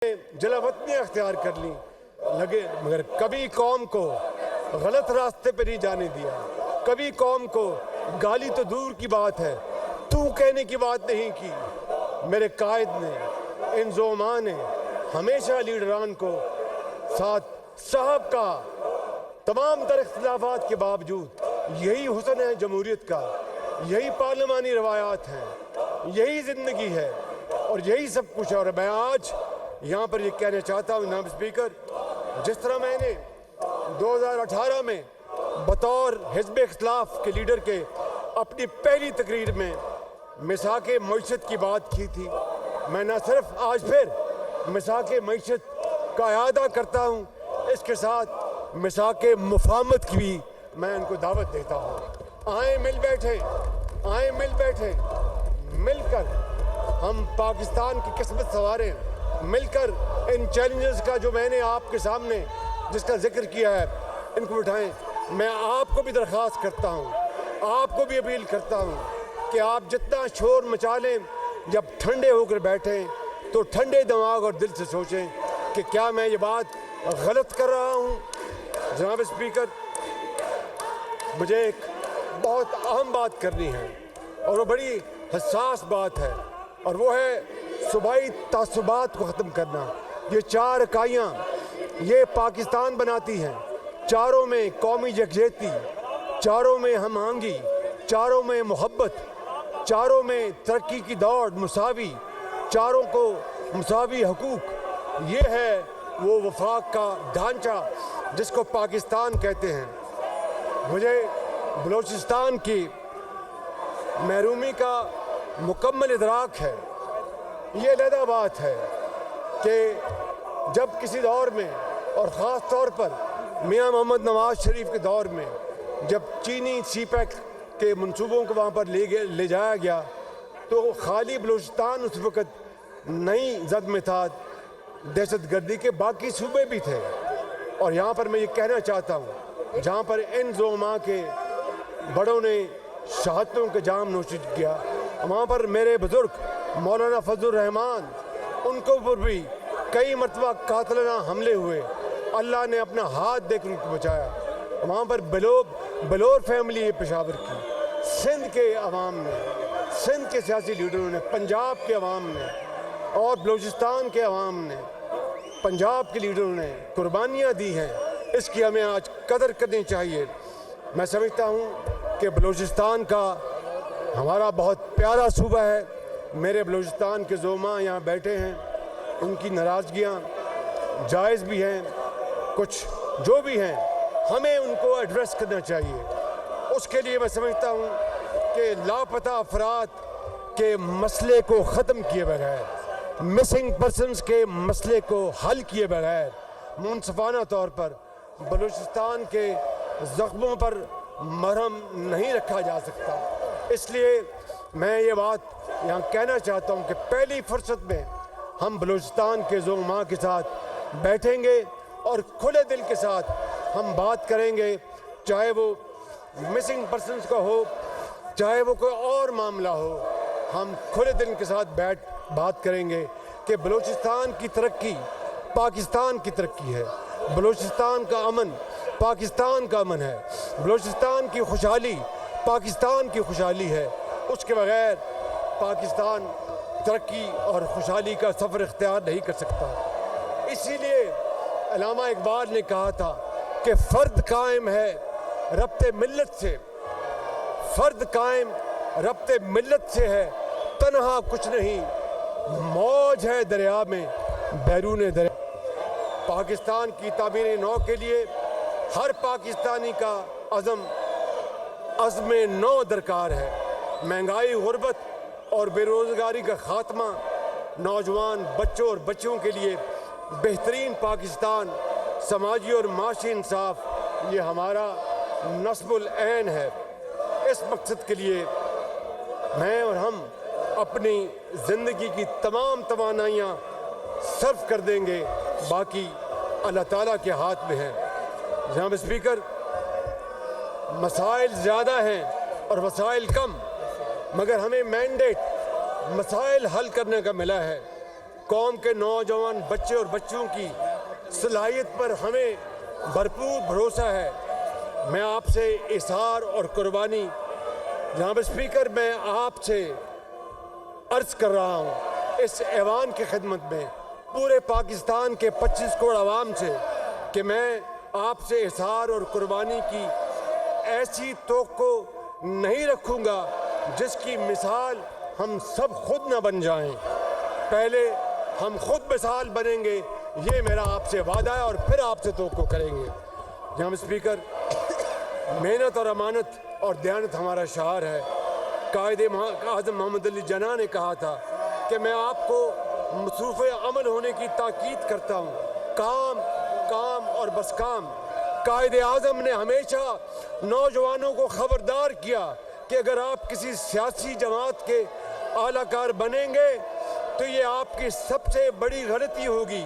जलावतनी अख्तियार कर ली लगे, मगर कभी कौम को गलत रास्ते पर नहीं जाने दिया। कभी कौम को गाली तो दूर की बात है, तू कहने की बात नहीं की। मेरे कायद ने, इन ज़ोमा ने हमेशा लीडरान को साथ साहब का तमाम तर इख्तिलाफात के बावजूद यही हुस्न है जमहूरियत का, यही पार्लिमानी रवायात हैं, यही ज़िंदगी है और यही सब कुछ है। और मैं आज यहाँ पर ये कहना चाहता हूँ जनाब स्पीकर, जिस तरह मैंने 2018 में बतौर हिज़्ब इख्तिलाफ के लीडर के अपनी पहली तकरीर में मिसाक़े मईशत की बात की थी, मैं न सिर्फ आज फिर मिसाक़े मईशत का इआदा करता हूँ, इसके साथ मिसाक़े मुफाहमत की भी मैं उनको दावत देता हूँ। आए मिल बैठे, आए मिल बैठे, मिलकर हम पाकिस्तान की किस्मत संवारें, मिलकर इन चैलेंजेस का जो मैंने आपके सामने जिसका जिक्र किया है इनको उठाएं। मैं आपको भी दरख्वास्त करता हूँ, आपको भी अपील करता हूँ कि आप जितना शोर मचा लें, जब ठंडे होकर बैठें तो ठंडे दिमाग और दिल से सोचें कि क्या मैं ये बात गलत कर रहा हूँ। जनाब स्पीकर, मुझे एक बहुत अहम बात करनी है और वो बड़ी हसास बात है, और वो है सूबाई तासुबात को ख़त्म करना। ये 4 इकाइयाँ ये पाकिस्तान बनाती हैं, चारों में कौमी यकजहती, चारों में हम आहंगी, चारों में मोहब्बत, चारों में तरक्की की दौड़ मुसावी, चारों को मुसावी हकूक़। ये है वो वफाक का ढांचा जिसको पाकिस्तान कहते हैं। मुझे बलूचिस्तान की महरूमी का मुकम्मल इदराक है। ये अलहदा बात है कि जब किसी दौर में, और ख़ास तौर पर मियाँ मोहम्मद नवाज शरीफ के दौर में, जब चीनी सीपैक के मंसूबों को वहाँ पर ले जाया गया, तो खाली बलूचिस्तान उस वक़्त नई जद में था, दहशत गर्दी के बाकी सूबे भी थे। और यहाँ पर मैं ये कहना चाहता हूँ, जहाँ पर इन ज़ोमा के बड़ों ने शहादतों के जाम नोशिश किया, वहाँ पर मेरे बुज़ुर्ग मौलाना फजलुर रहमान, उनको पर भी कई मरतबा कातिलाना हमले हुए, अल्लाह ने अपना हाथ देकर उनको बचाया। वहाँ पर बलोर फैमिली है पेशावर की, सिंध के अवाम ने, सिंध के सियासी लीडरों ने, पंजाब के अवाम ने और बलूचिस्तान के अवाम ने, पंजाब के लीडरों ने कुर्बानियाँ दी हैं। इसकी हमें आज कदर करनी चाहिए। मैं समझता हूँ कि बलूचिस्तान का हमारा बहुत प्यारा सूबा है। मेरे बलूचिस्तान के ज़ोमा यहाँ बैठे हैं, उनकी नाराज़गियाँ जायज़ भी हैं, कुछ जो भी हैं हमें उनको एड्रेस करना चाहिए। उसके लिए मैं समझता हूँ कि लापता अफराद के मसले को ख़त्म किए बगैर, मिसिंग पर्सनस के मसले को हल किए बगैर मुनसिफाना तौर पर बलूचिस्तान के ज़ख्मों पर मरहम नहीं रखा जा सकता। इसलिए मैं ये बात यहाँ कहना चाहता हूँ कि पहली फुर्सत में हम बलूचिस्तान के ज़ोमा के साथ बैठेंगे और खुले दिल के साथ हम बात करेंगे, चाहे वो मिसिंग पर्सनस का हो, चाहे वो कोई और मामला हो। हम खुले दिल के साथ बैठ बात करेंगे कि बलूचिस्तान की तरक्की पाकिस्तान की तरक्की है, बलूचिस्तान का अमन पाकिस्तान का अमन है, बलूचिस्तान की खुशहाली पाकिस्तान की खुशहाली है। उसके बगैर पाकिस्तान तरक्की और खुशहाली का सफ़र इख्तियार नहीं कर सकता। इसीलिए अल्लामा इकबाल ने कहा था कि फ़र्द कायम है रब्ते मिल्लत से, फ़र्द कायम रब्ते मिल्लत से है, तन्हा कुछ नहीं, मौज है दरिया में बैरून दरिया। पाकिस्तान की तामीर नौ के लिए हर पाकिस्तानी का अज़्म नौ दरकार है। महंगाई, गुर्बत और बेरोज़गारी का ख़ात्मा, नौजवान बच्चों और बच्चियों के लिए बेहतरीन पाकिस्तान, समाजी और माशी इंसाफ, ये हमारा नस्बुल ऐन है। इस मकसद के लिए मैं और हम अपनी ज़िंदगी की तमाम तवानाइयाँ सर्व कर देंगे, बाकी अल्लाह ताला के हाथ में है। जनाब स्पीकर, मसाइल ज़्यादा हैं और वसाइल कम, मगर हमें मैंडेट मसाइल हल करने का मिला है। قوم کے نوجوان بچے اور بچوں کی صلاحیت پر ہمیں بھرپور بھروسہ ہے۔ میں آپ سے اظہار اور قربانی، جناب اسپیکر، میں آپ سے عرض کر رہا ہوں اس ایوان کی خدمت میں پورے پاکستان کے 25 کروڑ عوام سے کہ میں آپ سے اظہار اور قربانی کی ایسی توقع نہیں رکھوں گا جس کی مثال ہم سب خود نہ بن جائیں۔ پہلے ہم خود مثال بنیں گے، یہ میرا آپ سے وعدہ ہے، اور پھر آپ سے توقع کریں گے۔ جناب اسپیکر، محنت اور امانت اور دیانت ہمارا شعار ہے۔ قائد اعظم محمد علی جناح نے کہا تھا کہ میں آپ کو مصروف عمل ہونے کی تاکید کرتا ہوں، کام کام اور بس کام۔ قائد اعظم نے ہمیشہ نوجوانوں کو خبردار کیا کہ اگر آپ کسی سیاسی جماعت کے اعلیٰ کار بنیں گے تو یہ آپ کی سب سے بڑی غلطی ہوگی۔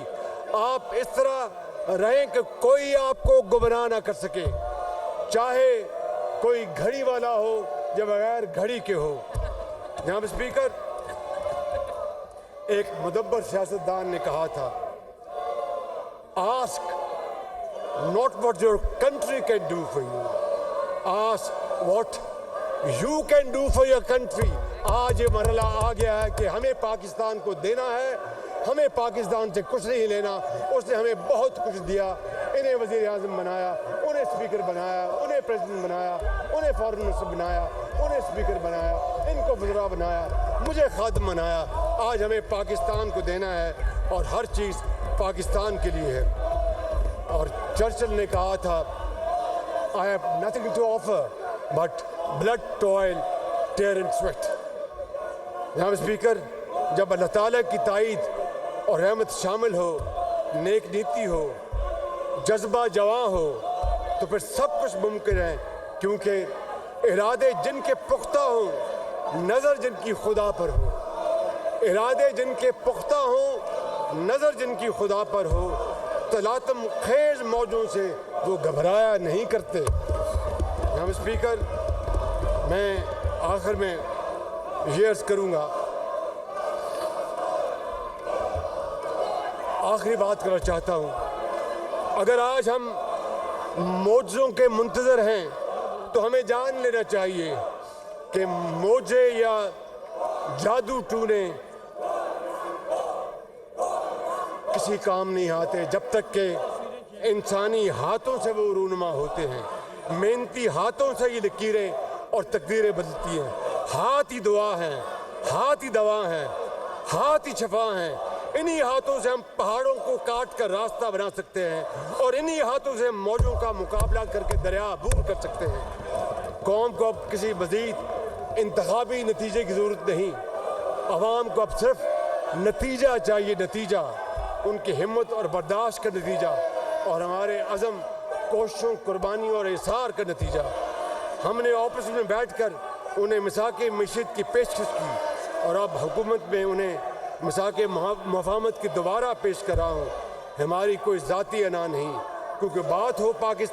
آپ اس طرح رہیں کہ کوئی آپ کو گمراہ نہ کر سکے، چاہے کوئی گھڑی والا ہو یا بغیر گھڑی کے ہو۔ جناب اسپیکر، ایک مدبر سیاستدان نے کہا تھا، ask not what your country can do for you, ask what you can do for your country۔ آج یہ مرحلہ آ گیا ہے کہ ہمیں پاکستان کو دینا ہے، ہمیں پاکستان سے کچھ نہیں لینا۔ اس نے ہمیں بہت کچھ دیا، انہیں وزیر اعظم بنایا، انہیں اسپیکر بنایا، انہیں پریزیڈنٹ بنایا، انہیں فارن منسٹر بنایا، انہیں اسپیکر بنایا، ان کو وزراء بنایا، مجھے خادم بنایا۔ آج ہمیں پاکستان کو دینا ہے اور ہر چیز پاکستان کے لیے ہے۔ اور چرچل نے کہا تھا، I have nothing to offer but blood, toil, tear and sweat۔ جناب اسپیکر، جب اللہ تعالیٰ کی تائید اور رحمت شامل ہو، نیک نیتی ہو، جذبہ جواں ہو، تو پھر سب کچھ ممکن ہے، کیونکہ ارادے جن کے پختہ ہوں، نظر جن کی خدا پر ہو۔ ارادے جن کے پختہ ہوں، نظر جن کی خدا پر ہو، تلاطم خیز موجوں سے وہ گھبرایا نہیں کرتے۔ جناب اسپیکر، میں آخر میں یہ عرض کروں گا، آخری بات کرنا چاہتا ہوں، اگر آج ہم معجزوں کے منتظر ہیں تو ہمیں جان لینا چاہیے کہ معجزے یا جادو ٹونے کسی کام نہیں آتے جب تک کہ انسانی ہاتھوں سے وہ رونما ہوتے ہیں۔ محنتی ہاتھوں سے یہ لکیریں اور تقدیریں بدلتی ہیں۔ ہاتھ ہی دعا ہیں، ہاتھ ہی دوا ہیں، ہاتھ ہی شفا ہیں۔ انہی ہاتھوں سے ہم پہاڑوں کو کاٹ کر راستہ بنا سکتے ہیں، اور انہی ہاتھوں سے ہم موجوں کا مقابلہ کر کے دریا عبور کر سکتے ہیں۔ قوم کو اب کسی مزید انتخابی نتیجے کی ضرورت نہیں، عوام کو اب صرف نتیجہ چاہیے، نتیجہ، ان کی ہمت اور برداشت کا نتیجہ، اور ہمارے عزم، کوششوں، قربانیوں اور اظہار کا نتیجہ۔ ہم نے آپس میں بیٹھ کر انہیں مساق معیشت کی پیشکش کی، اور اب حکومت میں انہیں مساق مفاہمت کی دوبارہ پیش کر رہا ہوں۔ ہماری کوئی ذاتی انا نہیں، کیونکہ بات ہو پاکستان